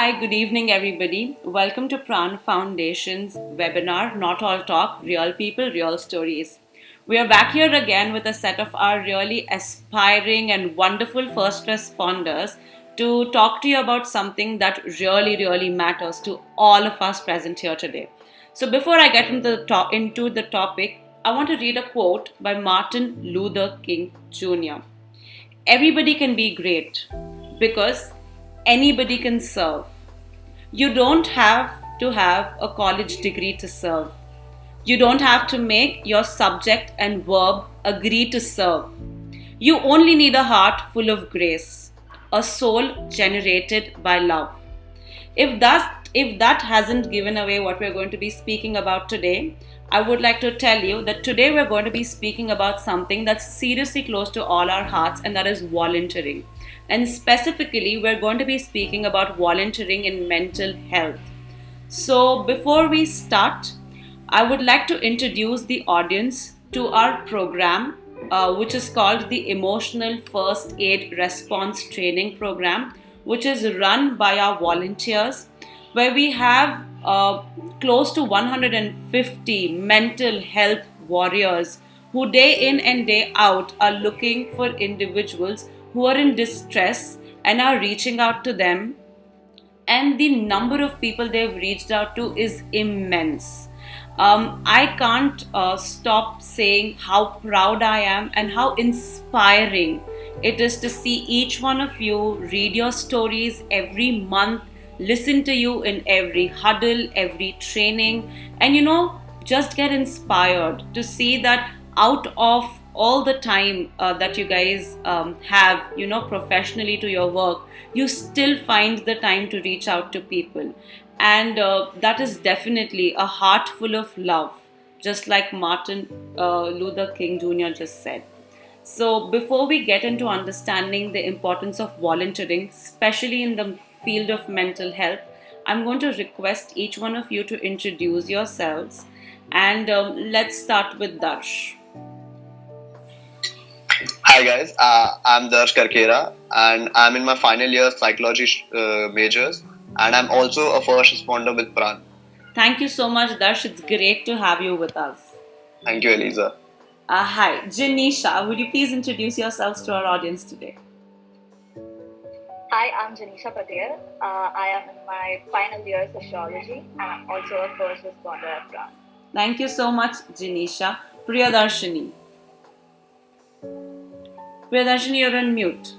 Hi, good evening, everybody. Welcome to Pran Foundation's webinar, Not All Talk, Real People, Real Stories. We are back here again with a set of our really aspiring and wonderful first responders to talk to you about something that really matters to all of us present here today. So, before I get into the topic, I want to read a quote by Martin Luther King Jr. Everybody can be great because anybody can serve. You don't have to have a college degree to serve. You don't have to make your subject and verb agree to serve. You only need a heart full of grace, a soul generated by love. If that hasn't given away what we're going to be speaking about today, I would like to tell you that today we're going to be speaking about something that's seriously close to all our hearts, and that is volunteering. And specifically, we're going to be speaking about volunteering in mental health. So, before we start, I would like to introduce the audience to our program, which is called the Emotional First Aid Response Training Program, which is run by our volunteers, where we have close to 150 mental health warriors who, day in and day out, are looking for individuals who are in distress and are reaching out to them, and the number of people they've reached out to is immense. I can't stop saying how proud I am and how inspiring it is to see each one of you read your stories every month, listen to you in every huddle, every training, and just get inspired to see that out of all the time that you guys have, professionally to your work, you still find the time to reach out to people. And that is definitely a heart full of love, just like Martin Luther King Jr. just said. So, before we get into understanding the importance of volunteering, especially in the field of mental health, I'm going to request each one of you to introduce yourselves. And let's start with Darsh. Hi guys, I'm Darsh Karkera and I'm in my final year psychology majors, and I'm also a first responder with Pran. Thank you so much, Darsh. It's great to have you with us. Thank you, Eliza. Hi, Janisha. Would you please introduce yourselves to our audience today? Hi, I'm Janisha Patel. I am in my final year sociology and I'm also a first responder at Pran. Thank you so much, Janisha. Priyadarshini. Priyadarshini, you're on mute.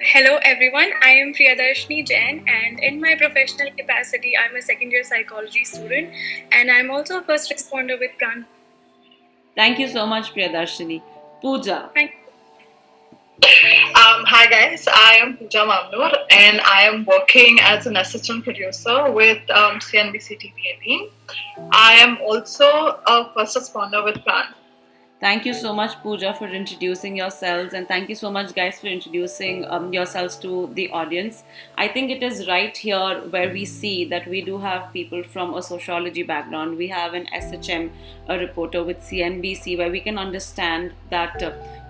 Hello everyone, I am Priyadarshini Jain, and in my professional capacity, I'm a second year psychology student and I'm also a first responder with Pran. Thank you so much, Priyadarshini. Pooja. Thank you. Hi guys, I am Pooja Mamnoor and I am working as an assistant producer with CNBC TV 18. I am also a first responder with Pran. Thank you so much, Pooja, for introducing yourselves, and thank you so much, guys, for introducing yourselves to the audience. I think it is right here where we see that we do have people from a sociology background. We have an SHM, a reporter with CNBC, where we can understand that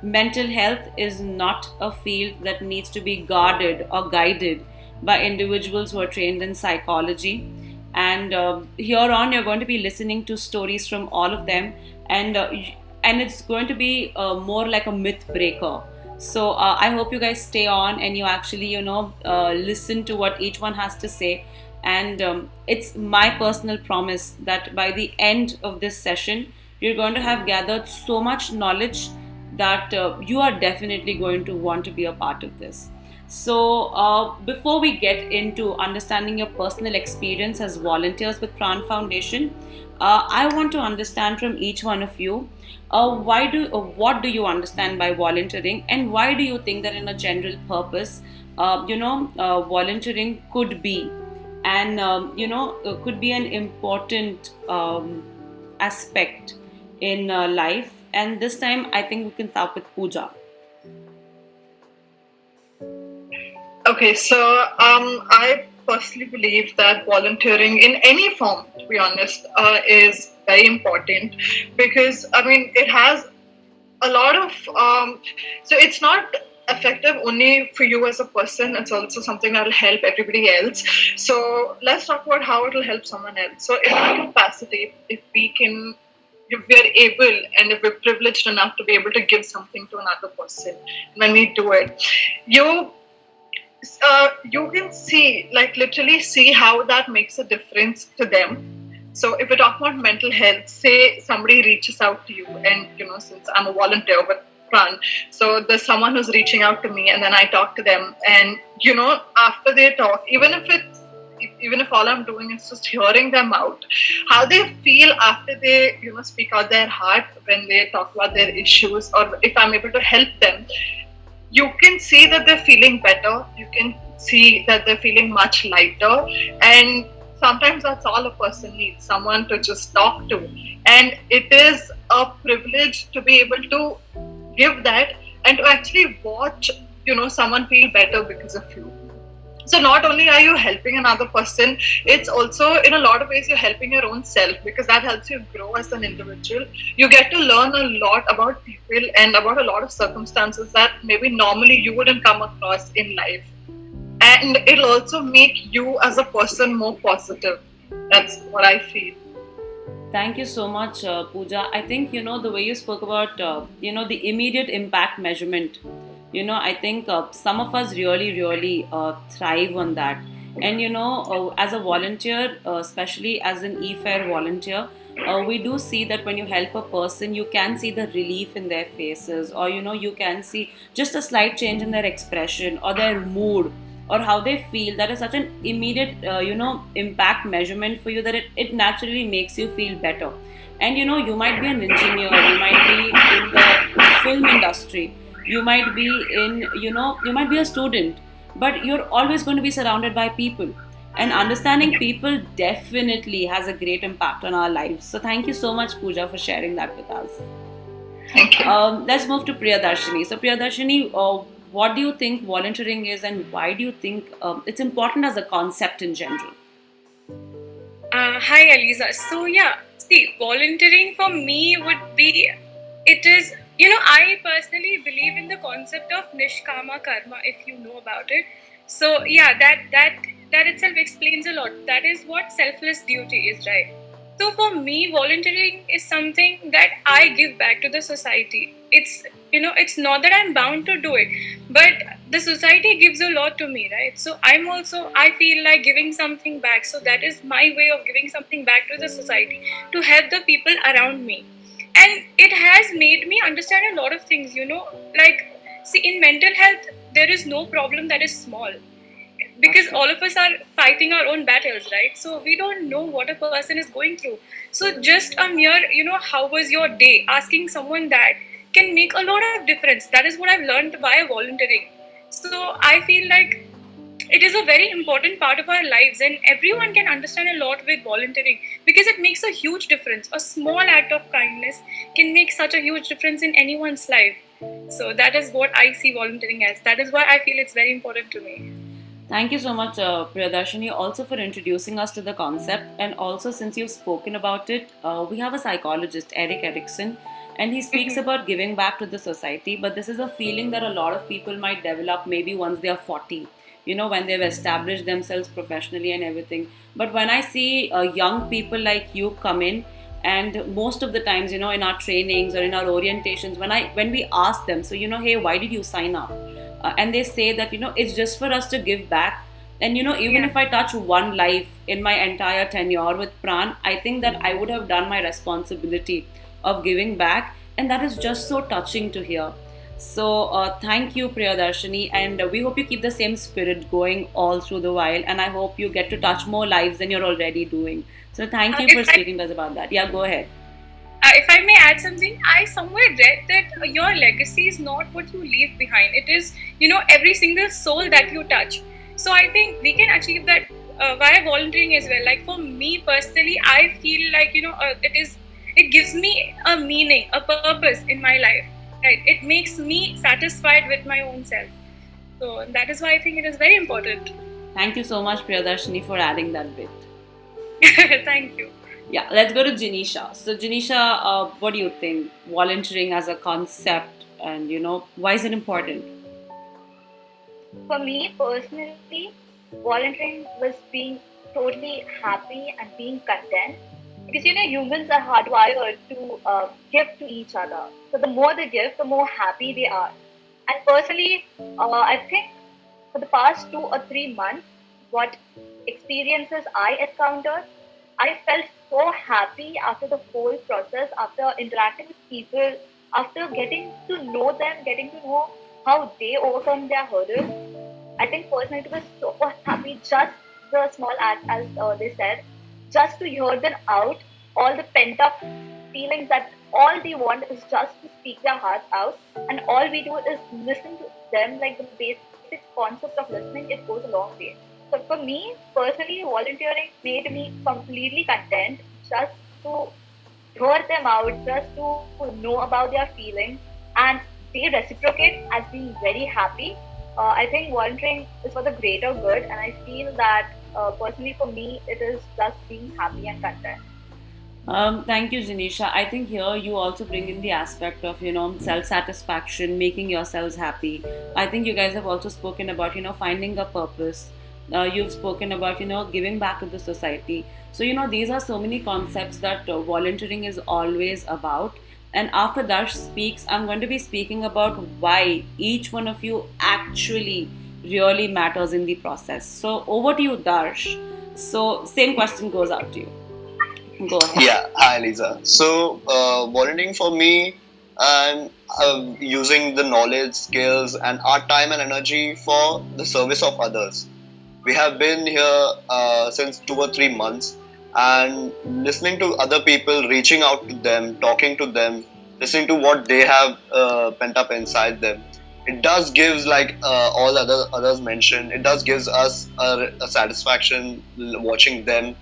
mental health is not a field that needs to be guarded or guided by individuals who are trained in psychology. And here on, you're going to be listening to stories from all of them, and it's going to be more like a myth breaker. So I hope you guys stay on and you actually listen to what each one has to say. And it's my personal promise that by the end of this session, you're going to have gathered so much knowledge that you are definitely going to want to be a part of this. So, before we get into understanding your personal experience as volunteers with Pran Foundation, I want to understand from each one of you, what do you understand by volunteering, and why do you think that in a general purpose, volunteering could be, and could be an important aspect in life. And this time, I think we can start with Pooja. Okay, so I personally believe that volunteering in any form, to be honest, is very important because I mean it has a lot of so it's not effective only for you as a person. It's also something that will help everybody else. So let's talk about how it will help someone else. So in our capacity, if we are able and if we're privileged enough to be able to give something to another person, when we do it, you you can see, like literally see how that makes a difference to them. So if we talk about mental health, say somebody reaches out to you, and since I'm a volunteer with Pran, so there's someone who's reaching out to me, and then I talk to them, and after they talk, even if all I'm doing is just hearing them out, how they feel after they speak out their heart when they talk about their issues, or if I'm able to help them, you can see that they're feeling better. You can see that they're feeling much lighter. And sometimes that's all a person needs, someone to just talk to. And it is a privilege to be able to give that and to actually watch, someone feel better because of you. So not only are you helping another person, it's also in a lot of ways you're helping your own self, because that helps you grow as an individual. You get to learn a lot about people and about a lot of circumstances that maybe normally you wouldn't come across in life. And it'll also make you as a person more positive. That's what I feel. Thank you so much, Pooja. I think, the way you spoke about, the immediate impact measurement, I think some of us really, really thrive on that. And, as a volunteer, especially as an e-fair volunteer, we do see that when you help a person, you can see the relief in their faces, or, you can see just a slight change in their expression or their mood or how they feel. That is such an immediate impact measurement for you that it naturally makes you feel better. And you might be an engineer, you might be in the film industry, you might be in you might be a student, but you're always going to be surrounded by people, and understanding people definitely has a great impact on our lives. So thank you so much, Pooja, for sharing that with us. Thank you. Let's move to Priyadarshini. So Priyadarshini, what do you think volunteering is, and why do you think it's important as a concept in general? Hi, Aliza. So, yeah, see, volunteering for me would be, it is, I personally believe in the concept of Nishkama Karma, if you know about it. So, yeah, that itself explains a lot. That is what selfless duty is, right? So, for me, volunteering is something that I give back to the society. It's not that I'm bound to do it, but the society gives a lot to me, right? So I feel like giving something back. So that is my way of giving something back to the society, to help the people around me. And it has made me understand a lot of things, like, see, in mental health, there is no problem that is small, because all of us are fighting our own battles, right? So we don't know what a person is going through. So just a mere, how was your day, asking someone that can make a lot of difference. That is what I've learned via volunteering. So I feel like it is a very important part of our lives, and everyone can understand a lot with volunteering, because it makes a huge difference. A small act of kindness can make such a huge difference in anyone's life. So that is what I see volunteering as. That is why I feel it's very important to me. Thank you so much, Priyadarshini, also for introducing us to the concept. And also, since you've spoken about it, we have a psychologist, Erik Erikson, and he speaks about giving back to the society. But this is a feeling that a lot of people might develop maybe once they are 40, when they've established themselves professionally and everything. But when I see young people like you come in, and most of the times, in our trainings or in our orientations, when we ask them, so hey, why did you sign up? And they say that it's just for us to give back. And even if I touch one life in my entire tenure with Pran, I think that I would have done my responsibility of giving back, and that is just so touching to hear. So thank you, Priyadarshini, and we hope you keep the same spirit going all through the while, and I hope you get to touch more lives than you're already doing. So thank you for speaking to us about that. Yeah, go ahead. If I may add something, I somewhere read that your legacy is not what you leave behind. It is, every single soul that you touch. So I think we can achieve that via volunteering as well. Like for me personally, I feel like, it gives me a meaning, a purpose in my life. Right? It makes me satisfied with my own self. So that is why I think it is very important. Thank you so much, Priyadarshini, for adding that bit. Thank you. Yeah, let's go to Janisha. So, Janisha, what do you think? Volunteering as a concept, and why is it important? For me personally, volunteering was being totally happy and being content because humans are hardwired to give to each other. So the more they give, the more happy they are. And personally, I think for the past 2 or 3 months, what experiences I encountered, I felt so happy after the whole process, after interacting with people, after getting to know them, getting to know how they overcome their hurdles. I think personally it was so happy, just the small act, as they said, just to hear them out, all the pent up feelings that all they want is just to speak their hearts out, and all we do is listen to them, like the basic concept of listening, it goes a long way. So for me personally, volunteering made me completely content just to hear them out, just to know about their feelings, and they reciprocate as being very happy. I think volunteering is for the greater good, and I feel that personally for me, it is just being happy and content. Thank you, Janisha. I think here you also bring in the aspect of, self satisfaction, making yourselves happy. I think you guys have also spoken about, finding a purpose. You've spoken about, giving back to the society. So, these are so many concepts that volunteering is always about. And after Darsh speaks, I'm going to be speaking about why each one of you actually really matters in the process. So, over to you, Darsh. So, same question goes out to you. Go ahead. Yeah, hi Lisa. So, volunteering for me and using the knowledge, skills, and our time and energy for the service of others. We have been here since 2 or 3 months, and listening to other people, reaching out to them, talking to them, listening to what they have pent up inside them. It does gives, like all others mentioned, it does gives us a satisfaction watching them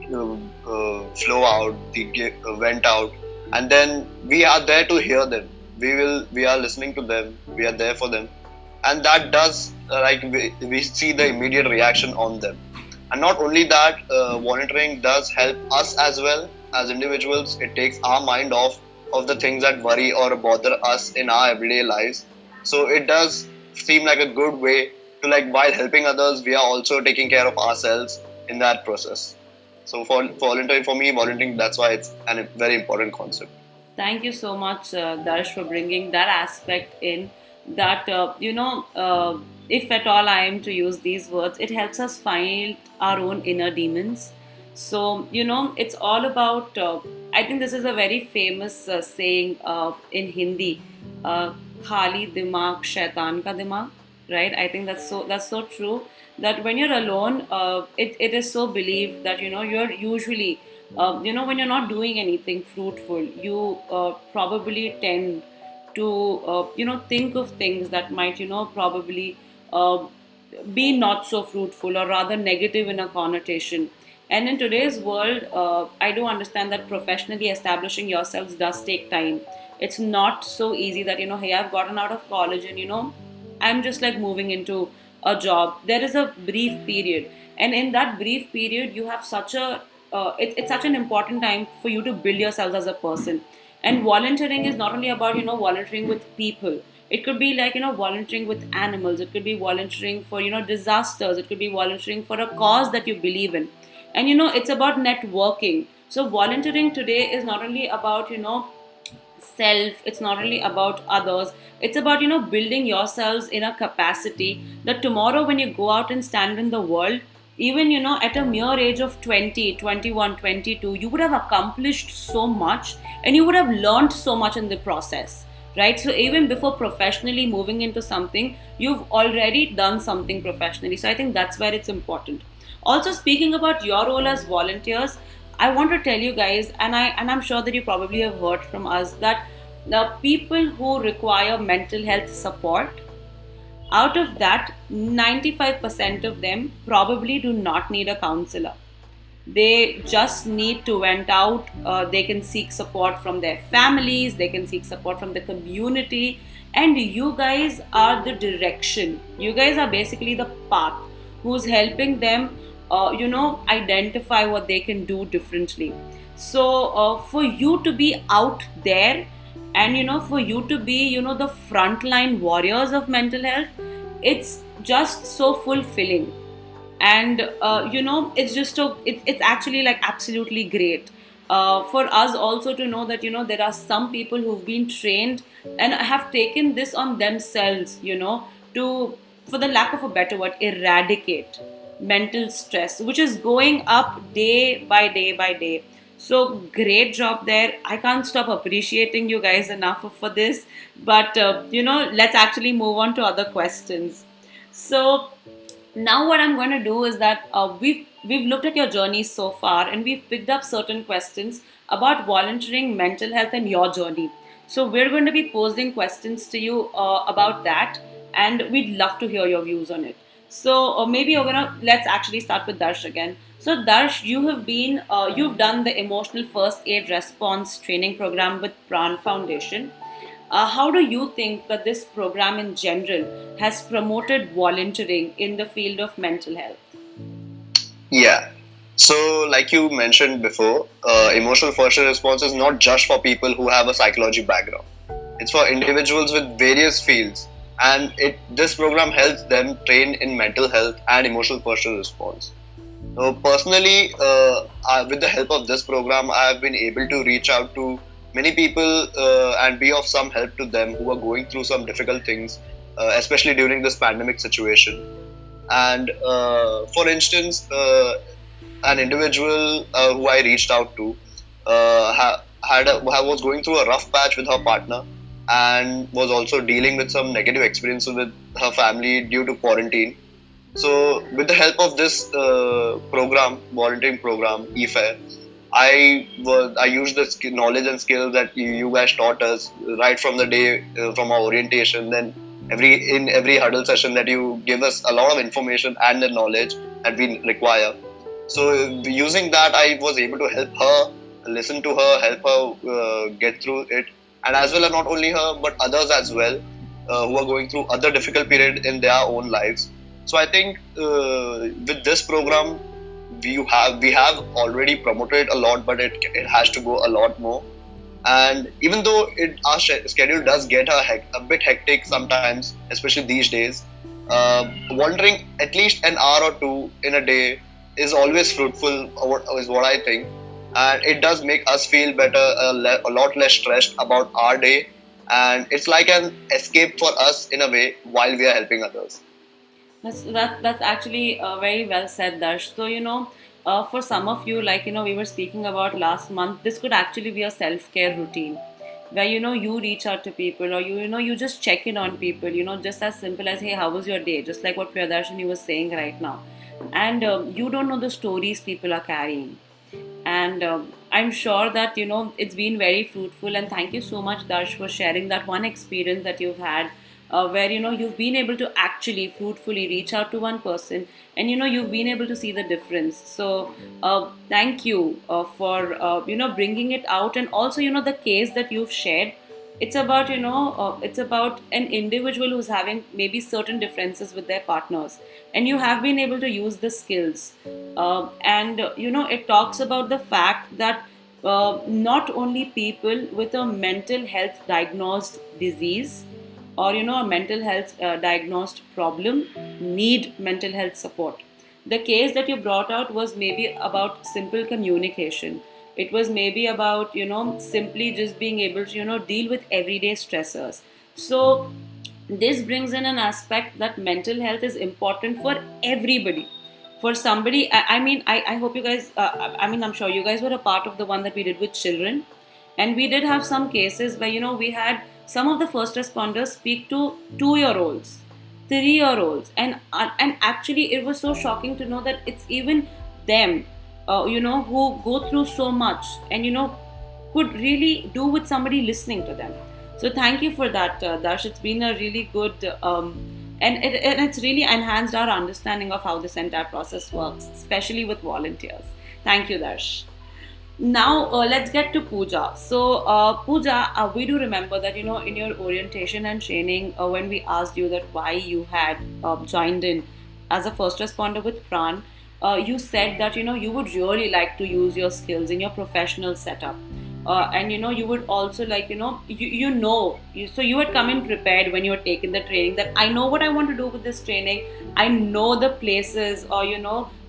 flow out, went out, and then we are there to hear them. We are listening to them. We are there for them, and that does we see the immediate reaction on them. And not only that, volunteering does help us as well as individuals. It takes our mind off of the things that worry or bother us in our everyday lives. So it does seem like a good way to, like, while helping others, we are also taking care of ourselves in that process. So for volunteering, for me, volunteering, that's why it's a very important concept. Thank you so much, Darsh, for bringing that aspect in. That, if at all I am to use these words, it helps us find our own inner demons. So, it's all about, I think this is a very famous saying in Hindi, Khali dimag, shaitan ka dimag, right? I think that's so true that when you're alone, it is so believed that, you're usually, when you're not doing anything fruitful, you probably tend to think of things that might probably uh, be not so fruitful, or rather negative in a connotation. And in today's world, I do understand that professionally establishing yourselves does take time. It's not so easy that, hey, I've gotten out of college and I'm just like moving into a job. There is a brief period, and in that brief period you have such a it's such an important time for you to build yourselves as a person. And volunteering is not only about volunteering with people. It could be like volunteering with animals. It could be volunteering for disasters. It could be volunteering for a cause that you believe in. And it's about networking. So volunteering today is not only about self, it's not only about others, it's about building yourselves in a capacity that tomorrow when you go out and stand in the world, even at a mere age of 20, 21, 22, you would have accomplished so much, and you would have learned so much in the process, right? So even before professionally moving into something, you've already done something professionally. So I think that's where it's important. Also, speaking about your role as volunteers, I want to tell you guys, and I'm sure that you probably have heard from us, that the people who require mental health support, out of that, 95% of them probably do not need a counselor. They just need to vent out. They can seek support from their families, they can seek support from the community, and you guys are the direction. You guys are basically the path who's helping them, identify what they can do differently. So, for you to be out there, and for you to be the frontline warriors of mental health, it's just so fulfilling. And it's just so it's actually like absolutely great for us also to know that there are some people who've been trained and have taken this on themselves, to, for the lack of a better word, eradicate mental stress, which is going up day by day by day. So great job there. I can't stop appreciating you guys enough for this. But let's actually move on to other questions. So now what I'm going to do is that we've looked at your journey so far, and we've picked up certain questions about volunteering, mental health, and your journey. So we're going to be posing questions to you about that, and we'd love to hear your views on it. So maybe we're gonna let's actually start with Darsh again. So Darsh, you've done the emotional first aid response training program with Pran Foundation. How do you think that this program in general has promoted volunteering in the field of mental health? Yeah. So, like you mentioned before, emotional first response is not just for people who have a psychology background. It's for individuals with various fields, and this program helps them train in mental health and emotional first response. So personally, with the help of this program, I have been able to reach out to many people and be of some help to them who are going through some difficult things, especially during this pandemic situation. And for instance, an individual who I reached out to was going through a rough patch with her partner, and was also dealing with some negative experiences with her family due to quarantine. So, with the help of this program, volunteering program, eFair, I used the knowledge and skills that you guys taught us right from the day from our orientation. Then in every huddle session that you give us a lot of information and the knowledge that we require. So using that, I was able to help her, listen to her, help her get through it, and as well as not only her but others as well who are going through other difficult period in their own lives. So I think with this program we have already promoted a lot, but it has to go a lot more. And even though our schedule does get a bit hectic sometimes, especially these days, wandering at least an hour or two in a day is always fruitful, is what I think. And it does make us feel better, a lot less stressed about our day. And it's like an escape for us in a way while we are helping others. That's actually very well said, Darsh. So for some of you, like we were speaking about last month, this could actually be a self-care routine where you reach out to people, or you just check in on people. Just as simple as, hey, how was your day? Just like what Priyadarshini was saying right now, and you don't know the stories people are carrying. And I'm sure that it's been very fruitful, and thank you so much, Darsh, for sharing that one experience that you've had, where you've been able to actually fruitfully reach out to one person, and you've been able to see the difference. So thank you for bringing it out. And also the case that you've shared, it's about an individual who's having maybe certain differences with their partners, and you have been able to use the skills. And it talks about the fact that not only people with a mental health diagnosed disease, or a mental health diagnosed problem, need mental health support. The case that you brought out was maybe about simple communication. It was maybe about simply just being able to deal with everyday stressors. So this brings in an aspect that mental health is important for everybody. For somebody, I hope you guys, I'm sure you guys were a part of the one that we did with children. And we did have some cases where we had some of the first responders speak to 2-year-olds, 3-year-olds, and actually it was so shocking to know that it's even them who go through so much, and could really do with somebody listening to them. So thank you for that, Dash. It's been a really good and it's really enhanced our understanding of how this entire process works, especially with volunteers. Thank you, Dash. Now let's get to Pooja. So Pooja, we do remember that in your orientation and training, when we asked you that why you had joined in as a first responder with Pran, you said that you would really like to use your skills in your professional setup. and you would also like so you had come in prepared when you were taking the training, that I know what I want to do with this training. I know the places, or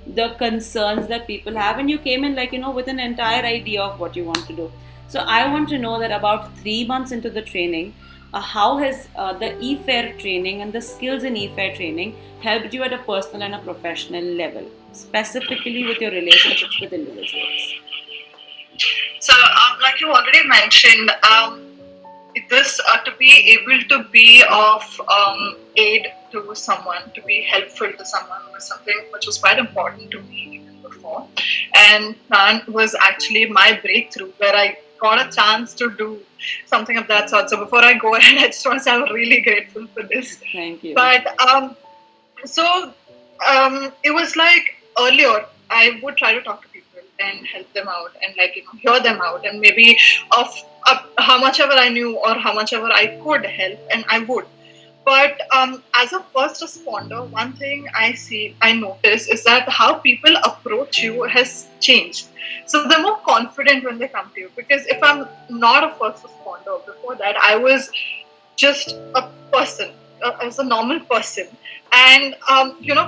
the concerns that people have, and you came in like with an entire idea of what you want to do. So I want to know that about 3 months into the training, how has the e-fair training and the skills in e-fair training helped you at a personal and a professional level, specifically with your relationships with individuals? So, like you already mentioned, this to be able to be of aid to someone, to be helpful to someone, was something which was quite important to me even before. And Pran was actually my breakthrough, where I got a chance to do something of that sort. So before I go ahead, I just want to say I'm really grateful for this. Thank you. But it was like earlier, I would try to talk to people and help them out and hear them out, and maybe of how much ever I knew or how much ever I could help, and I would. But as a first responder, one thing I notice is that how people approach you has changed. So they're more confident when they come to you, because if I'm not a first responder, before that I was just a person, as a normal person. And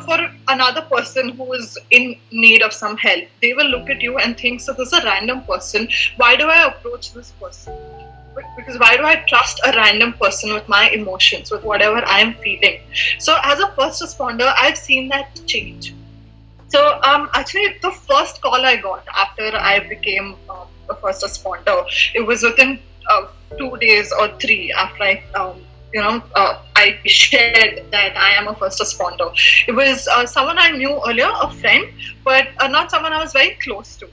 for another person who is in need of some help, they will look at you and think, so this is a random person, why do I approach this person? Because why do I trust a random person with my emotions, with whatever I'm feeling? So as a first responder, I've seen that change. So actually, the first call I got after I became a first responder, it was within 2 days or 3 after I shared that I am a first responder. It was someone I knew earlier, a friend, but not someone I was very close to.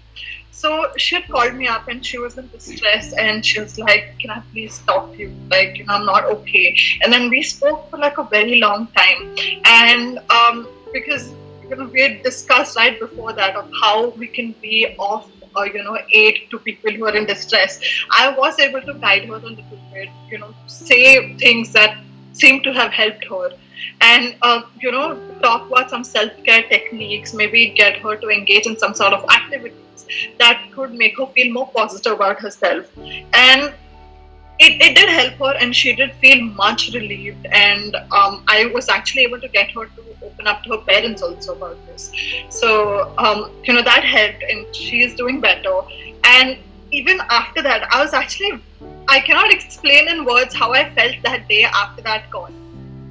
So she had called me up and she was in distress, and she was like, can I please talk to you? Like, I'm not okay. And then we spoke for like a very long time. And because we had discussed right before that of how we can be of aid to people who are in distress. I was able to guide her a little bit, say things that seemed to have helped her, and talk about some self-care techniques, maybe get her to engage in some sort of activities that could make her feel more positive about herself. And it did help her, and she did feel much relieved. And I was actually able to get her to open up to her parents also about this. So that helped, and she is doing better. And even after that, I cannot explain in words how I felt that day after that call,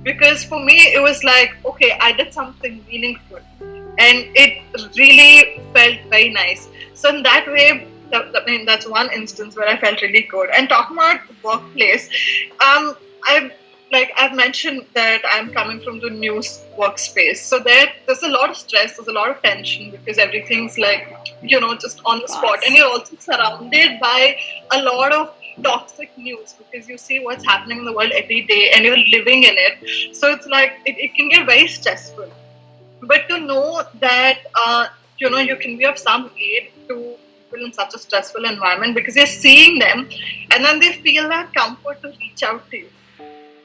because for me it was like, okay, I did something meaningful, and it really felt very nice. So in that way, that's one instance where I felt really good. And talking about workplace, I've mentioned that I'm coming from the news workspace. So there's a lot of stress, there's a lot of tension, because everything's just on the spot. And you're also surrounded by a lot of toxic news, because you see what's happening in the world every day and you're living in it. So it's like, it can get very stressful. But to know that, you can be of some aid to people in such a stressful environment, because you're seeing them and then they feel that comfort to reach out to you.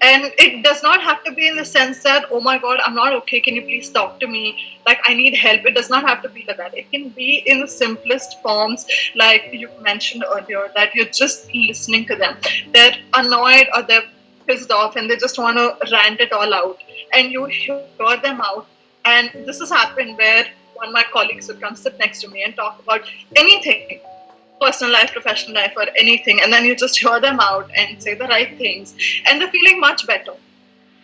And it does not have to be in the sense that, oh my God, I'm not okay, can you please talk to me? Like, I need help. It does not have to be like that. It can be in the simplest forms, like you mentioned earlier, that you're just listening to them. They're annoyed or they're pissed off and they just want to rant it all out. And you hear them out. And this has happened where one of my colleagues would come sit next to me and talk about anything, personal life, professional life, or anything, and then you just hear them out and say the right things, and they're feeling much better,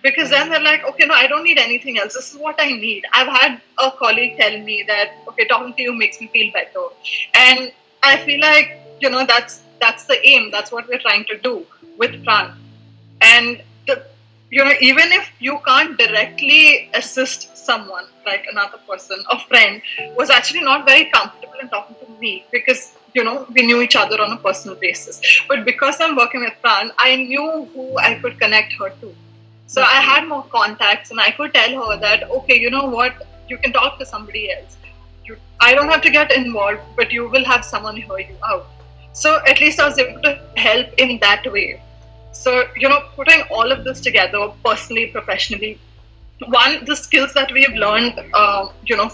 because then they're like, okay, no, I don't need anything else, this is what I need. I've had a colleague tell me that, okay, talking to you makes me feel better, and I feel like that's the aim, that's what we're trying to do with Pran. And even if you can't directly assist someone, like another person, a friend was actually not very comfortable in talking to me, because we knew each other on a personal basis. But because I'm working with Pran, I knew who I could connect her to. So I had more contacts, and I could tell her that, okay, you know what, you can talk to somebody else. I don't have to get involved, but you will have someone hear you out. So at least I was able to help in that way. So, putting all of this together, personally, professionally, one, the skills that we've learned,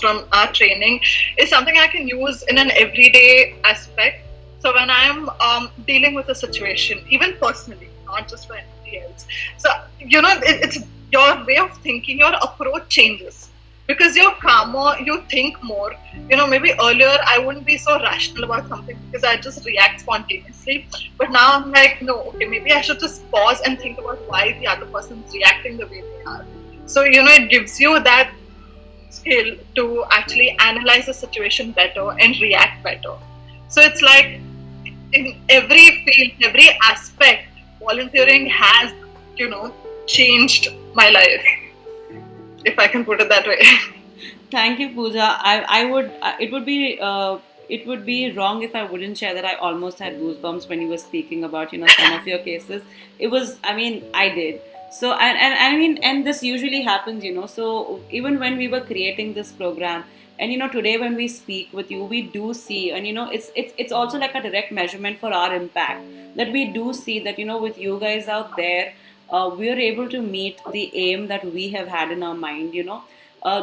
from our training is something I can use in an everyday aspect. So when I'm dealing with a situation, even personally, not just for anybody else, so it's your way of thinking, your approach changes because you're calmer, you think more. Maybe earlier I wouldn't be so rational about something because I just react spontaneously. But now I'm like, no, okay, maybe I should just pause and think about why the other person's reacting the way they are. So it gives you that skill to actually analyze the situation better and react better. So it's like in every field, every aspect, volunteering has, changed my life, if I can put it that way. Thank you, Pooja. It would be wrong if I wouldn't share that I almost had goosebumps when you were speaking about, some of your cases. It was, I mean, I did. So, and I mean, and this usually happens, so even when we were creating this program, and today when we speak with you, we do see, and it's also like a direct measurement for our impact, that we do see that, with you guys out there, we are able to meet the aim that we have had in our mind,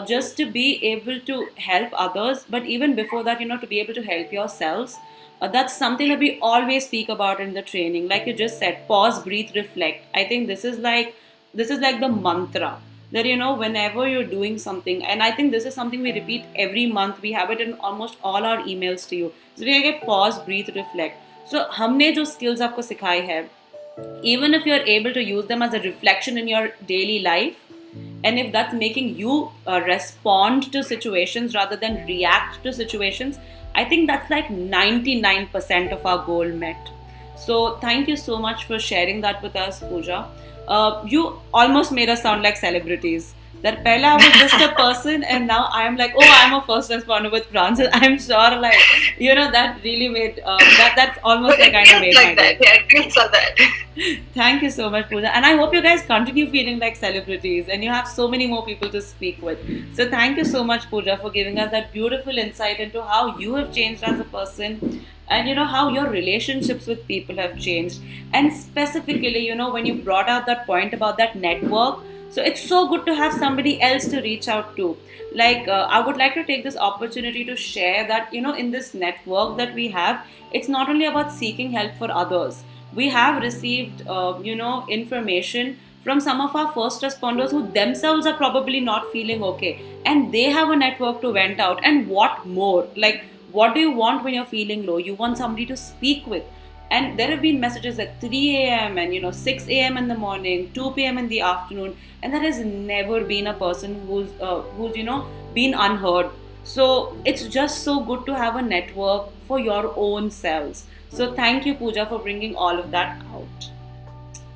just to be able to help others, but even before that, to be able to help yourselves. That's something that we always speak about in the training. Like you just said, pause, breathe, reflect. I think this is like the mantra that, whenever you're doing something, and I think this is something we repeat every month. We have it in almost all our emails to you. So we get pause, breathe, reflect. So हमने जो skills आपको सिखाई है, even if you're able to use them as a reflection in your daily life, and if that's making you respond to situations rather than react to situations, I think that's like 99% of our goal met. So thank you so much for sharing that with us, Pooja. You almost made us sound like celebrities. That Pehla I was just a person, and now I am like, oh, I'm a first responder with Francis. I'm sure, like, that really made that's almost like kind of made like my that. day. Yeah, it feels like that. Thank you so much, Pooja. And I hope you guys continue feeling like celebrities and you have so many more people to speak with. So thank you so much, Pooja, for giving us that beautiful insight into how you have changed as a person, and how your relationships with people have changed. And specifically, when you brought out that point about that network, so it's so good to have somebody else to reach out to. Like, I would like to take this opportunity to share that, in this network that we have, it's not only about seeking help for others. We have received, information from some of our first responders who themselves are probably not feeling okay. And they have a network to vent out. And what more? Like, what do you want when you're feeling low? You want somebody to speak with. And there have been messages at 3 a.m. and 6 a.m. in the morning, 2 p.m. in the afternoon, and there has never been a person who's been unheard. So it's just so good to have a network for your own selves. So thank you, Pooja, for bringing all of that out.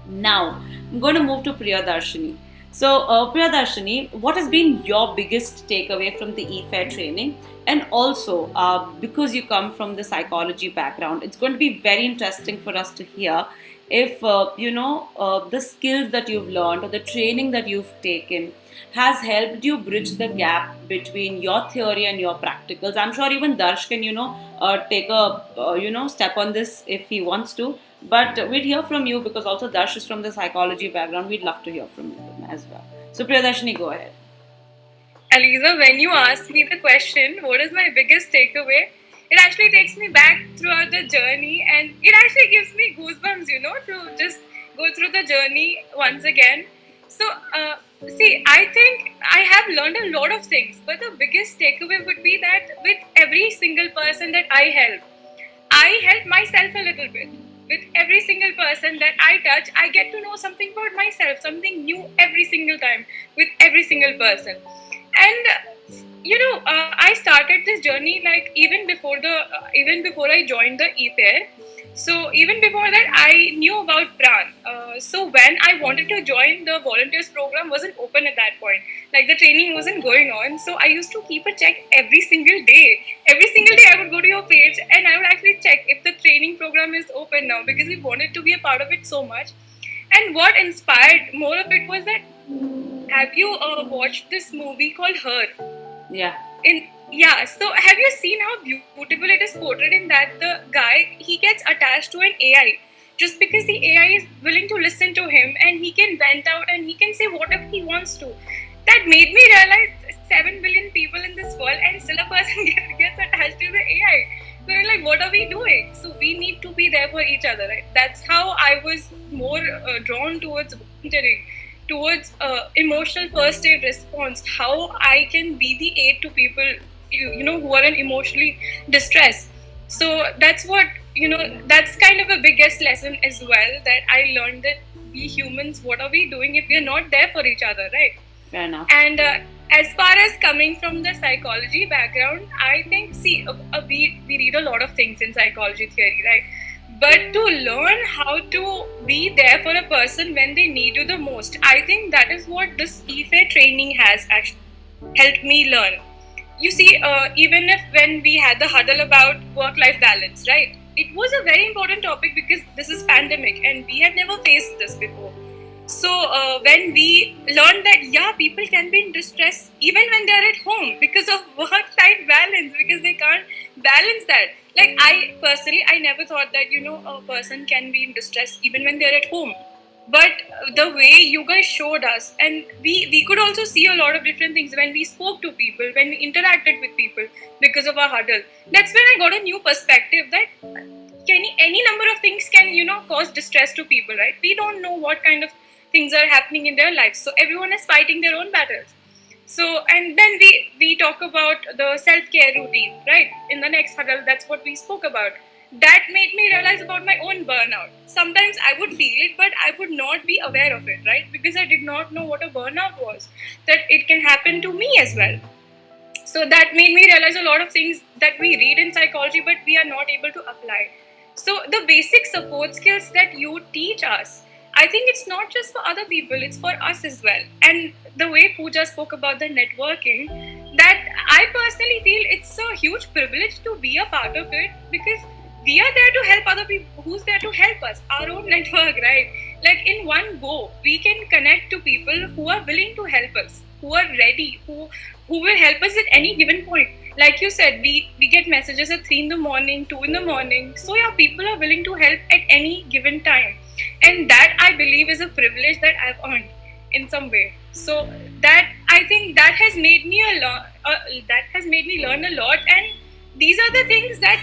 Now I'm going to move to Priyadarshini. So, Priyadarshini, what has been your biggest takeaway from the e-fair training? And also, because you come from the psychology background, it's going to be very interesting for us to hear if, the skills that you've learned or the training that you've taken has helped you bridge the gap between your theory and your practicals. I'm sure even Darsh can, take a, step on this if he wants to. But we'd hear from you because also Darsh is from the psychology background. We'd love to hear from you as well. So, Priyadarshini, go ahead. Aliza, when you asked me the question, what is my biggest takeaway? It actually takes me back throughout the journey, and it actually gives me goosebumps, to just go through the journey once again. So, see, I think I have learned a lot of things, but the biggest takeaway would be that with every single person that I help myself a little bit. With every single person that I touch, I get to know something about myself, something new every single time with every single person. And I started this journey like even before I joined the e-fair. So even before that, I knew about Pran. So when I wanted to join, the volunteers program wasn't open at that point. Like the training wasn't going on. So I used to keep a check every single day. Every single day I would go to your page and I would actually check if the training program is open now, because we wanted to be a part of it so much. And what inspired more of it was that, have you watched this movie called Her? Yeah. So have you seen how beautiful it is portrayed in that the guy, he gets attached to an AI just because the AI is willing to listen to him and he can vent out and he can say whatever he wants to. That made me realize 7 billion people in this world and still a person gets attached to the AI. So we're like, what are we doing? So we need to be there for each other, right? That's how I was more drawn towards volunteering, towards emotional first aid response. How I can be the aid to people, who are in emotionally distress. So that's what That's kind of a biggest lesson as well that I learned, that we humans, what are we doing if we are not there for each other, right? Fair enough. And as far as coming from the psychology background, I think, see, we read a lot of things in psychology theory, right? But to learn how to be there for a person when they need you the most, I think that is what this EFA training has actually helped me learn. You see, even if when we had the huddle about work-life balance, right? It was a very important topic because this is pandemic and we had never faced this before. So when we learned that, yeah, people can be in distress even when they're at home because of work-life balance, because they can't balance that. Like I never thought that a person can be in distress even when they're at home. But the way you guys showed us, and we could also see a lot of different things when we spoke to people, when we interacted with people because of our huddle. That's when I got a new perspective that any number of things can cause distress to people, right? We don't know what kind of things are happening in their lives, so everyone is fighting their own battles. So, and then we talk about the self-care routine, right? In the next huddle, that's what we spoke about. That made me realize about my own burnout. Sometimes I would feel it, but I would not be aware of it, right? Because I did not know what a burnout was, that it can happen to me as well. So that made me realize a lot of things that we read in psychology, but we are not able to apply. So the basic support skills that you teach us, I think it's not just for other people, it's for us as well. And the way Pooja spoke about the networking, that I personally feel it's a huge privilege to be a part of it, because we are there to help other people. Who's there to help us? Our own network, right? Like in one go, we can connect to people who are willing to help us, who are ready, who will help us at any given point. Like you said, we get messages at 3 in the morning, 2 in the morning. So yeah, people are willing to help at any given time. And that, I believe, is a privilege that I've earned in some way. So that, I think, that has made me learn a lot. And these are the things that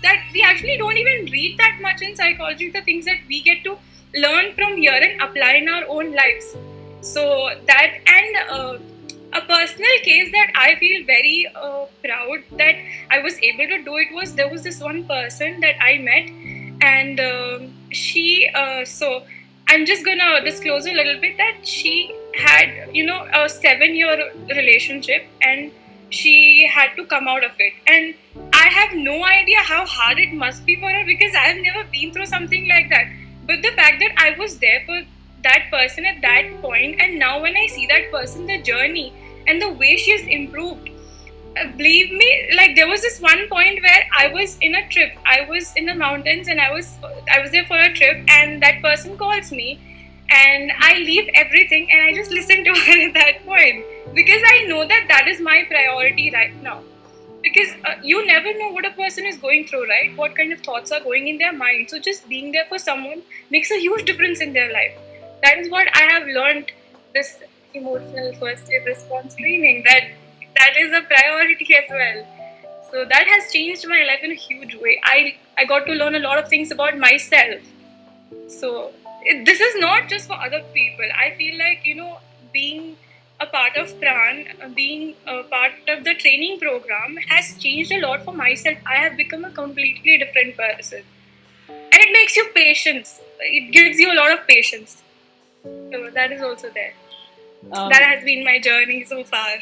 that we actually don't even read that much in psychology, the things that we get to learn from here and apply in our own lives. So that, and a personal case that I feel very proud that I was able to do it was, there was this one person that I met, and she so I'm just gonna disclose a little bit that she had a 7-year relationship, and she had to come out of it. And I have no idea how hard it must be for her, because I have never been through something like that. But the fact that I was there for that person at that point, and now when I see that person, the journey and the way she has improved, believe me, like there was this one point where I was in a trip, I was in the mountains, and I was there for a trip, and that person calls me, and I leave everything and I just listen to her at that point, because I know that that is my priority right now. Because you never know what a person is going through, right? What kind of thoughts are going in their mind. So just being there for someone makes a huge difference in their life. That is what I have learned this emotional first aid response training, that is a priority as well. So that has changed my life in a huge way. I got to learn a lot of things about myself. So this is not just for other people. I feel like, being a part of Pran, being a part of the training program has changed a lot for myself. I have become a completely different person. And it makes you patient. It gives you a lot of patience. So that is also there. That has been my journey so far.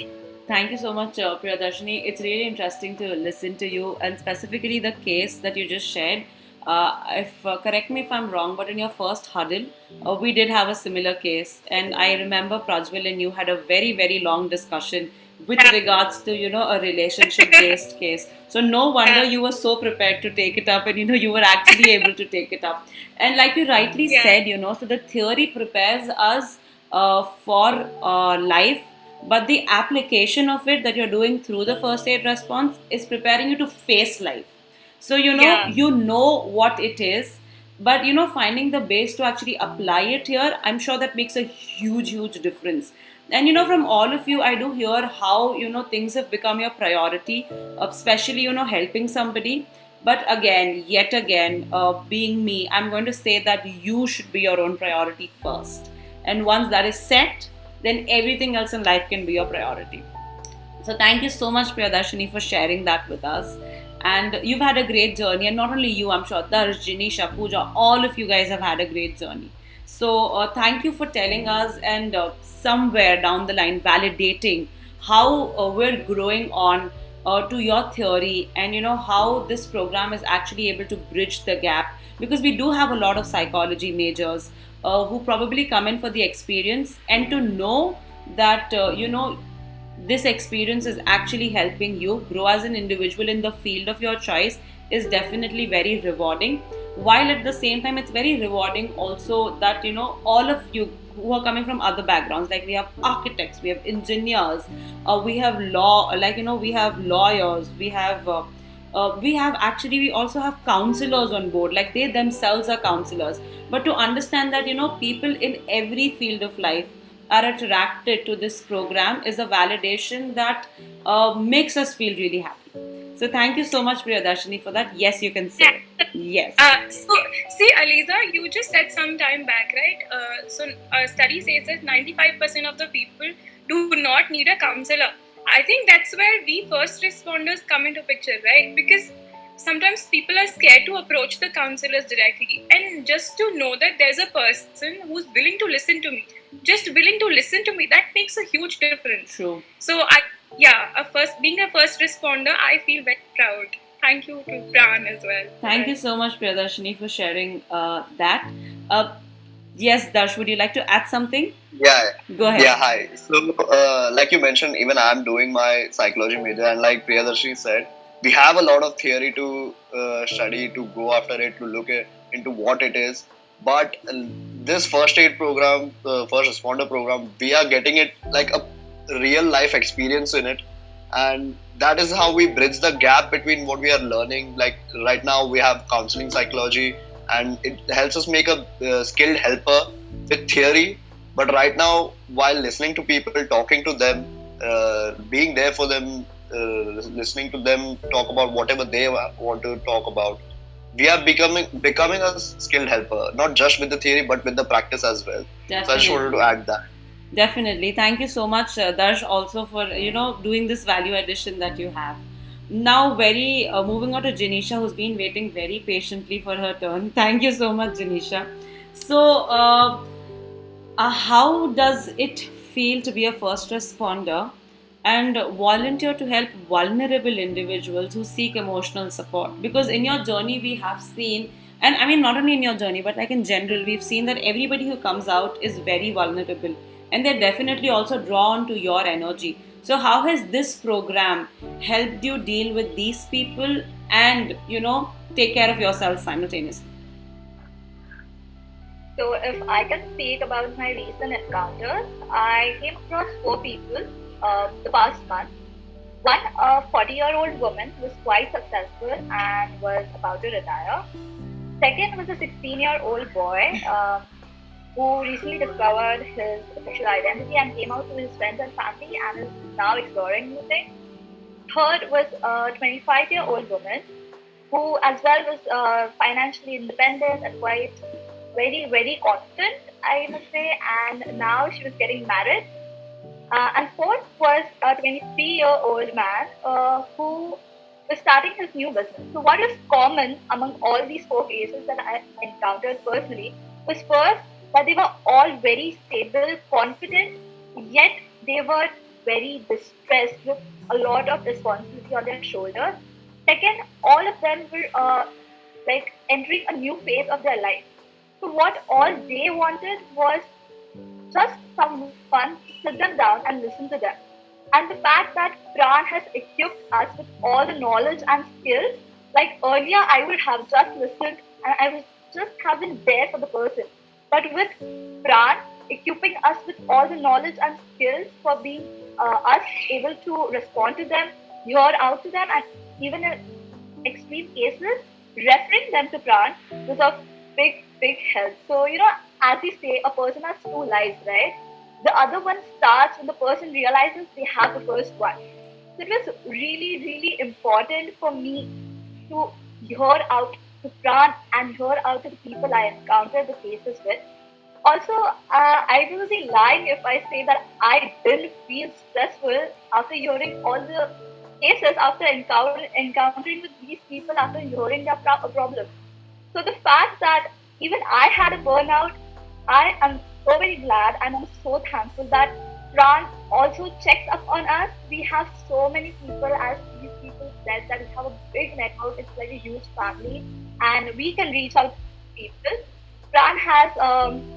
Thank you so much, Priyadarshini. It's really interesting to listen to you, and specifically the case that you just shared. Correct me if I'm wrong, but in your first huddle, we did have a similar case, and I remember Prajwal and you had a very, very long discussion with regards to a relationship-based case. So no wonder you were so prepared to take it up, and you were actually able to take it up. And like you rightly said, so the theory prepares us for life, but the application of it that you're doing through the first aid response is preparing you to face life. So you know what it is, but finding the base to actually apply it here, I'm sure that makes a huge difference. And from all of you, I do hear how things have become your priority, especially helping somebody. But again, yet again, being me, I'm going to say that you should be your own priority first. And once that is set, then everything else in life can be your priority. So thank you so much, Priyadarshini, for sharing that with us. And you've had a great journey, and not only you, I'm sure Darsh, Jinisha, Pooja, all of you guys have had a great journey. So thank you for telling us, and somewhere down the line validating how we're growing on to your theory, and how this program is actually able to bridge the gap, because we do have a lot of psychology majors who probably come in for the experience, and to know that this experience is actually helping you grow as an individual in the field of your choice is definitely very rewarding. While at the same time, it's very rewarding also that all of you who are coming from other backgrounds, like we have architects, we have engineers, we have law, like we have lawyers, we have actually, we also have counselors on board, like they themselves are counselors. But to understand that people in every field of life are attracted to this program is a validation that makes us feel really happy. So thank you so much, Priyadarshini, for that. Yes, you can say. Yes. So, see, Aliza, you just said some time back, right? So, a study says that 95% of the people do not need a counselor. I think that's where we first responders come into picture, right? Because sometimes people are scared to approach the counselors directly. And just to know that there's a person who's willing to listen to me, just willing to listen to me, that makes a huge difference. True. So, being a first responder, I feel very proud. Thank you to Pran as well. Thank you so much, Priyadarshini, for sharing that. Yes, Darsh, would you like to add something? Yeah. Go ahead. Yeah, hi. So, like you mentioned, even I'm doing my psychology major, and like Priyadarshini said, we have a lot of theory to study, to go after it, to look into what it is. But this first aid program, first responder program, we are getting it like a real life experience in it, and that is how we bridge the gap between what we are learning. Like right now, we have counseling psychology, and it helps us make a skilled helper with theory. But right now, while listening to people, talking to them, being there for them, listening to them talk about whatever they want to talk about, we are becoming a skilled helper, not just with the theory but with the practice as well. Definitely. So I just wanted to add that. Definitely. Thank you so much, Darsh, also for doing this value addition that you have. Now, very moving on to Janisha, who's been waiting very patiently for her turn. Thank you so much, Janisha. So, how does it feel to be a first responder and volunteer to help vulnerable individuals who seek emotional support? Because in your journey, we have seen, and I mean, not only in your journey, but like in general, we've seen that everybody who comes out is very vulnerable, and they're definitely also drawn to your energy. So, how has this program helped you deal with these people and, take care of yourself simultaneously? So, if I can speak about my recent encounters, I came across 4 people the past month. One, a 40-year-old woman who was quite successful and was about to retire. Second was a 16-year-old boy who recently discovered his sexual identity and came out to his friends and family and is now exploring new things. Third was a 25-year-old woman who as well was financially independent and quite very, very confident, I must say, and now she was getting married. And fourth was a 23-year-old man who was starting his new business. So what is common among all these 4 cases that I encountered personally was first that they were all very stable, confident, yet they were very distressed with a lot of responsibility on their shoulders. Second, all of them were like entering a new phase of their life. So what all they wanted was just someone to sit them down and listen to them. And the fact that Pran has equipped us with all the knowledge and skills, like earlier I would have just listened and I was just have been there for the person. But with Pran equipping us with all the knowledge and skills for being us able to respond to them, hear out to them, and even in extreme cases, referring them to Pran was of big help. So, as we say, a person has 2 lives, right? the other one starts when the person realizes they have the first one. So it was really, really important for me to hear out to Fran and hear out to the people I encountered the cases with. Also, I will be lying if I say that I didn't feel stressful after hearing all the cases, after encountering with these people, after hearing their problems. So the fact that even I had a burnout, I am so very glad and I'm so thankful that France also checks up on us. We have so many people, as these people said, that we have a big network. It's like a huge family, and we can reach out to people. Fran has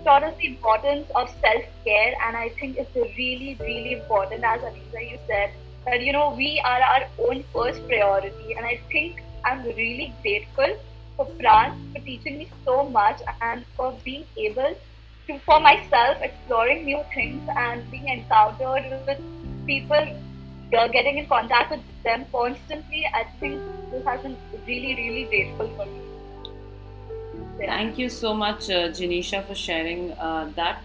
taught us the importance of self-care, and I think it's really, really important. As Anisa, you said that we are our own first priority, and I think I'm really grateful for Fran for teaching me so much and for being able to, for myself, exploring new things and being encountered with people, getting in contact with them constantly. I think this has been really, really grateful for me. Yeah. Thank you so much, Janisha, for sharing that.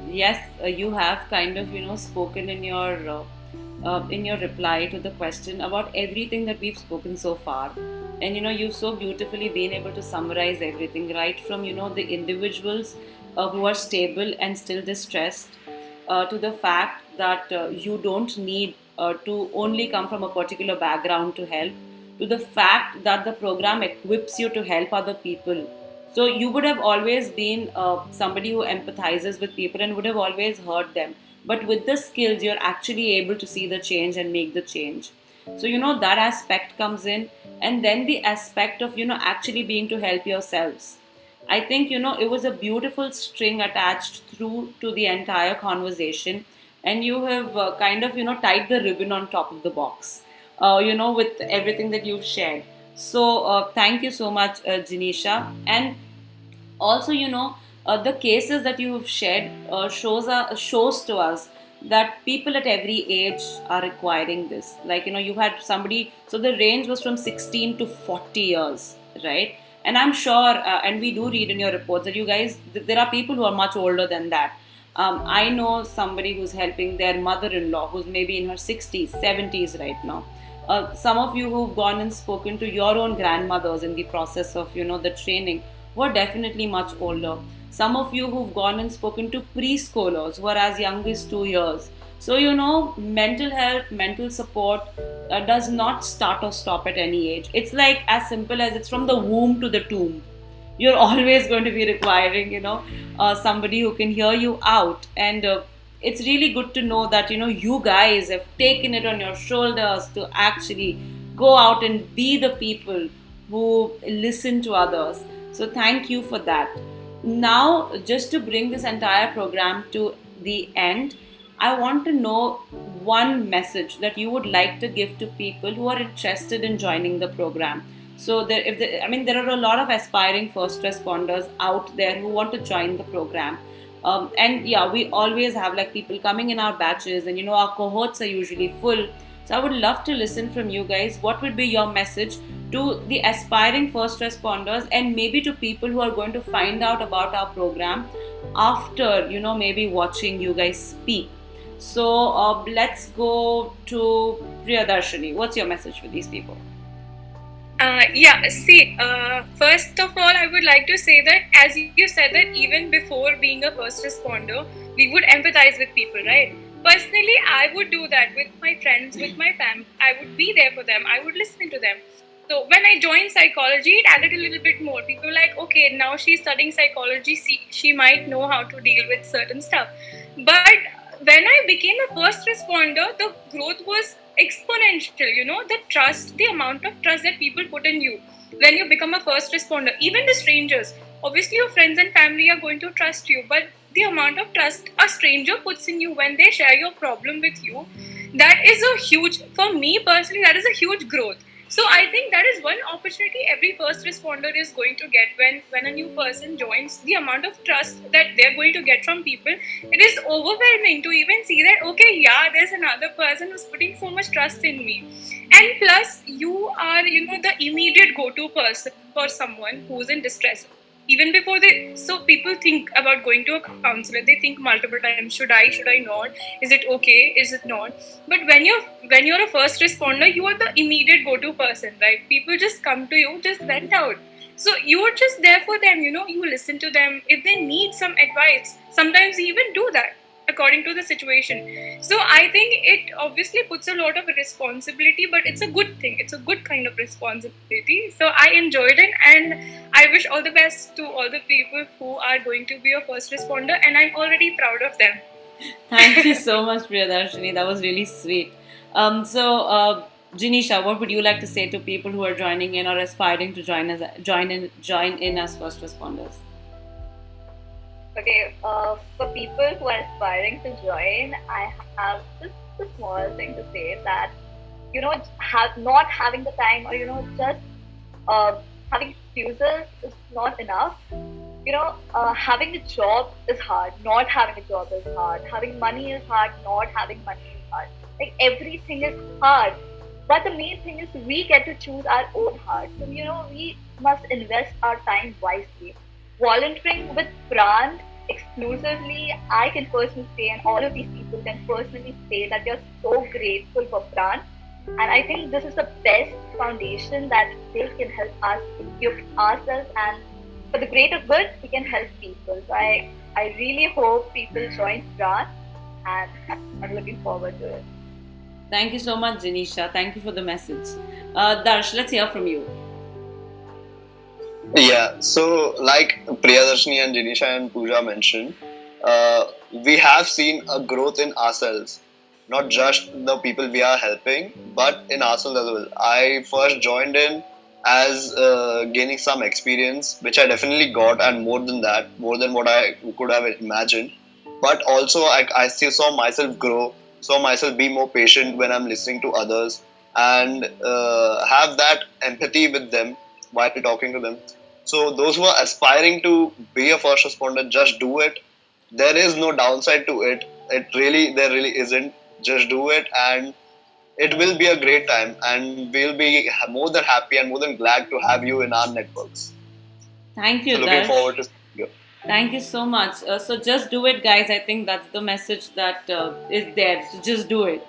Yes, you have kind of spoken in your reply to the question about everything that we've spoken so far, and you've so beautifully been able to summarize everything, right from the individuals who are stable and still distressed, to the fact that you don't need to only come from a particular background to help, to the fact that the program equips you to help other people. So you would have always been somebody who empathizes with people and would have always heard them. But with the skills, you're actually able to see the change and make the change. So that aspect comes in, and then the aspect of actually being to help yourselves. I think it was a beautiful string attached through to the entire conversation, and you have kind of tied the ribbon on top of the box, with everything that you've shared. So thank you so much, Janisha. And also the cases that you've shared shows to us that people at every age are requiring this. Like you had somebody, so the range was from 16 to 40 years, right? And I'm sure, and we do read in your reports that you guys, there are people who are much older than that. I know somebody who's helping their mother-in-law who's maybe in her 60s 70s right now. Some of you who've gone and spoken to your own grandmothers in the process of the training were definitely much older. Some of you who've gone and spoken to preschoolers who are as young as 2 years. So mental health, mental support does not start or stop at any age. It's like as simple as it's from the womb to the tomb. You're always going to be requiring somebody who can hear you out. And it's really good to know that you guys have taken it on your shoulders to actually go out and be the people who listen to others. So thank you for that. Now, just to bring this entire program to the end, I want to know one message that you would like to give to people who are interested in joining the program. So there are a lot of aspiring first responders out there who want to join the program. And yeah, we always have like people coming in our batches, and our cohorts are usually full. So I would love to listen from you guys. What would be your message to the aspiring first responders, and maybe to people who are going to find out about our program after maybe watching you guys speak? So let's go to Priyadarshini. What's your message for these people? First of all, I would like to say that, as you said, that even before being a first responder, we would empathize with people, right? Personally, I would do that with my friends, with my family. I would be there for them. I would listen to them. So when I joined psychology, it added a little bit more. People were like, okay, now she's studying psychology, she might know how to deal with certain stuff. But when I became a first responder, the growth was exponential. The trust, the amount of trust that people put in you when you become a first responder, even the strangers. Obviously, your friends and family are going to trust you, but the amount of trust a stranger puts in you when they share your problem with you, that is a huge, for me personally, that is a huge growth. So I think that is one opportunity every first responder is going to get when a new person joins. The amount of trust that they're going to get from people, it is overwhelming to even see that, okay, yeah, there's another person who's putting so much trust in me. And plus, you are, the immediate go-to person for someone who's in distress. even before they, so people think about going to a counselor, they think multiple times, should I not, is it okay, is it not? But when you're a first responder, you are the immediate go-to person, right? People just come to you, just vent out. So you are just there for them, you listen to them. If they need some advice, sometimes you even do that according to the situation. So I think it obviously puts a lot of responsibility, but it's a good thing. It's a good kind of responsibility. So I enjoyed it, and I wish all the best to all the people who are going to be a first responder, and I'm already proud of them. Thank you so much, Priyadarshini. That was really sweet. Janisha, what would you like to say to people who are joining in or aspiring to join in as first responders? Okay, for people who are aspiring to join, I have just a small thing to say that not having the time, or just having excuses is not enough. Having a job is hard. Not having a job is hard. Having money is hard. Not having money is hard. Like, everything is hard. But the main thing is we get to choose our own heart. So, we must invest our time wisely. Volunteering with Pran exclusively, I can personally say, and all of these people can personally say, that we are so grateful for Pran. And I think this is the best foundation that they can help us equip ourselves, and for the greater good, we can help people. So I really hope people join Pran, and I'm looking forward to it. Thank you so much, Janisha. Thank you for the message. Darsh, let's hear from you. Yeah, so like Priyadarshini and Janisha and Pooja mentioned, we have seen a growth in ourselves, not just the people we are helping, but in ourselves as well. I first joined in as gaining some experience, which I definitely got, and more than that, more than what I could have imagined. But also, I still saw myself grow, saw myself be more patient when I'm listening to others, and have that empathy with them while talking to them. So those who are aspiring to be a first responder, just do it. There is no downside to it. There really isn't. Just do it, and it will be a great time, and we'll be more than happy and more than glad to have you in our networks. Thank you, So looking Darsh. forward to you. Thank you so much. So just do it, guys. I think that's the message that is there. So just do it.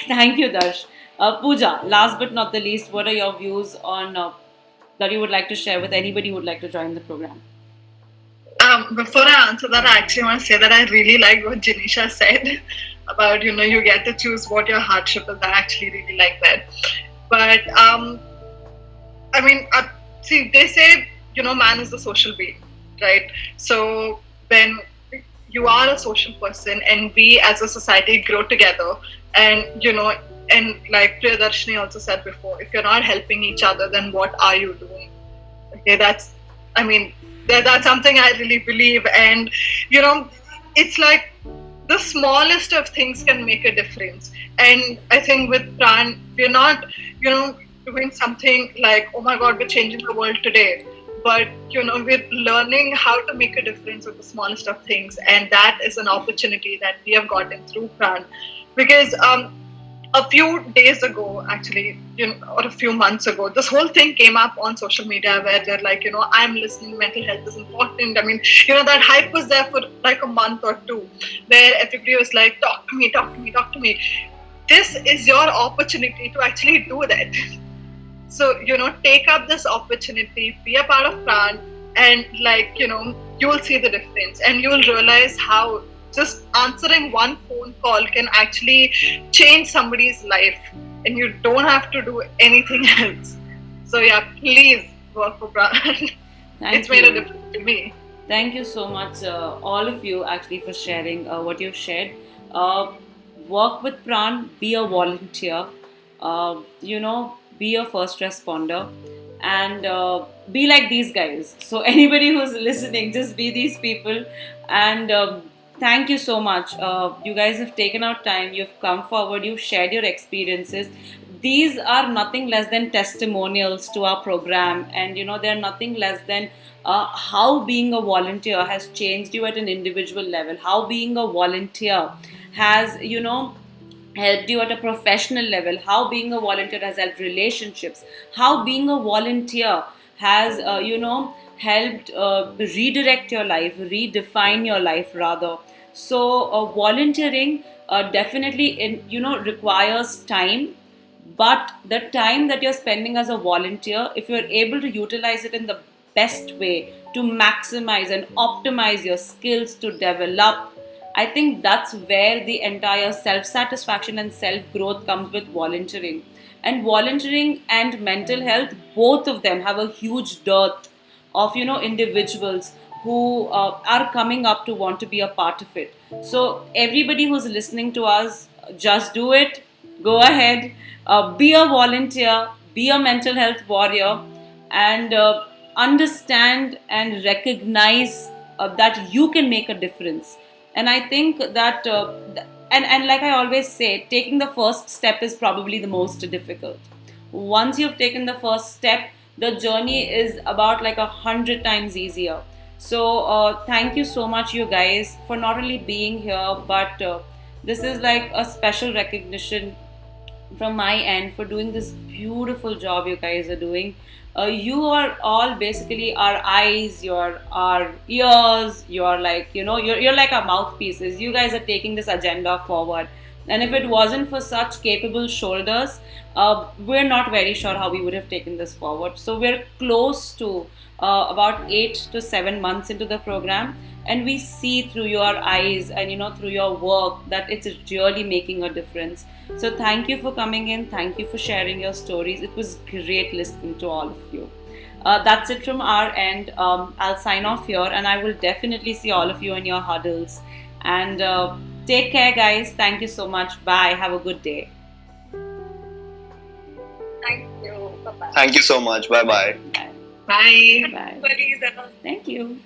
Thank you, Darsh. Pooja, last but not the least, what are your views on that you would like to share with anybody who would like to join the program? Before I answer that, I actually want to say that I really like what Janisha said about, you get to choose what your hardship is. I actually really like that. But I mean, see, they say, man is a social being, right? So when you are a social person, and we as a society grow together, and and like Priyadarshini also said before, if you're not helping each other, then what are you doing? Okay, I mean, that's something I really believe. And it's like the smallest of things can make a difference. And I think with Pran, we're not doing something like, oh my god, we're changing the world today, but we're learning how to make a difference with the smallest of things. And that is an opportunity that we have gotten through Pran. Because a few days ago, actually, or a few months ago, this whole thing came up on social media, where they're like, I'm listening, mental health is important. I mean, that hype was there for like a month or two, where everybody was like, talk to me, talk to me, talk to me. This is your opportunity to actually do that. So, take up this opportunity, be a part of Pran, and you will see the difference, and you will realize how just answering one phone call can actually change somebody's life, and you don't have to do anything else. So yeah, please work for Pran. It's made a difference to me. Thank you so much, all of you, actually, for sharing what you've shared. Work with Pran, be a volunteer, be a first responder, and be like these guys. So anybody who's listening, just be these people. And thank you so much. You guys have taken out time, you've come forward, you've shared your experiences. These are nothing less than testimonials to our program, and they're nothing less than how being a volunteer has changed you at an individual level, how being a volunteer has helped you at a professional level, how being a volunteer has helped relationships, how being a volunteer has helped redirect your life, redefine your life rather. So volunteering definitely requires time, but the time that you're spending as a volunteer, if you're able to utilize it in the best way to maximize and optimize your skills to develop, I think that's where the entire self satisfaction and self growth comes with volunteering. And volunteering and mental health, both of them have a huge dearth of individuals who are coming up to want to be a part of it. So everybody who's listening to us, just do it. Go ahead, be a volunteer, be a mental health warrior, and understand and recognize that you can make a difference. And I think that and like I always say, taking the first step is probably the most difficult. Once you've taken the first step, the journey is about like 100 times easier. So thank you so much, you guys, for not only being here, but this is like a special recognition from my end for doing this beautiful job you guys are doing. You are all basically our eyes, your our ears, you're like you're like our mouthpieces. You guys are taking this agenda forward. And if it wasn't for such capable shoulders, we're not very sure how we would have taken this forward. So we're close to about 8 to 7 months into the program, and we see through your eyes and through your work that it's really making a difference. So thank you for coming in. Thank you for sharing your stories. It was great listening to all of you. That's it from our end. I'll sign off here, and I will definitely see all of you in your huddles. And take care, guys. Thank you so much. Bye. Have a good day. Thank you. Bye bye. Thank you so much. Bye bye. Bye. Bye. Bye. Fariza. Thank you.